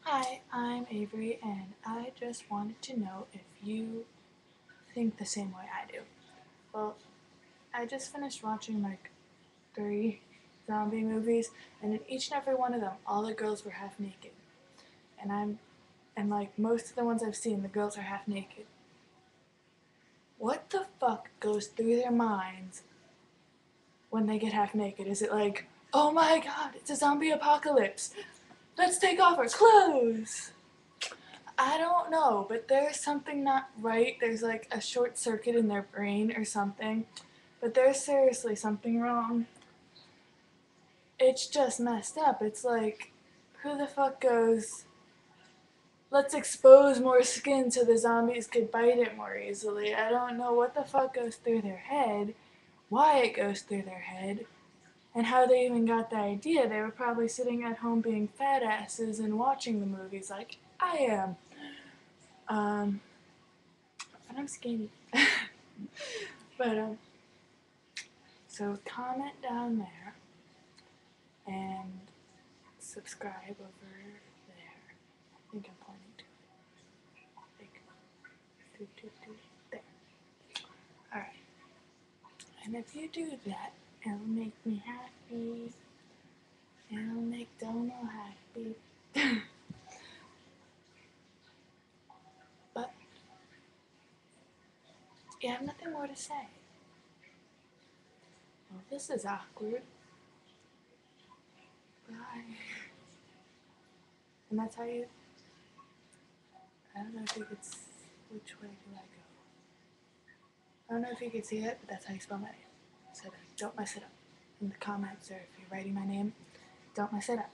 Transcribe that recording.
Hi, I'm Avery, and I just wanted to know if you think the same way I do. Well, I just finished watching like 3 zombie movies, and in each and every one of them, all the girls were half naked. And like most of the ones I've seen, the girls are half naked. What the fuck goes through their minds when they get half naked? Is it like, oh my god, it's a zombie apocalypse, let's take off our clothes? I don't know, but there's something not right. There's like a short circuit in their brain or something. But there's seriously something wrong. It's just messed up. It's like, who the fuck goes, let's expose more skin so the zombies could bite it more easily? I don't know what the fuck goes through their head, why it goes through their head, and how they even got the idea. They were probably sitting at home being fat asses and watching the movies like I am. Um, but I'm skinny. But so comment down there and subscribe over there. I think I'm pointing to it. Like, there. Alright. And if you do that, it'll make me happy. It'll make Dono happy. But, you have nothing more to say. Well, this is awkward. Bye. And that's how you. I don't know if you could. Which way do I go? I don't know if you could see it, but that's how you spell my name. So don't mess it up. In the comments, or if you're writing my name, don't mess it up.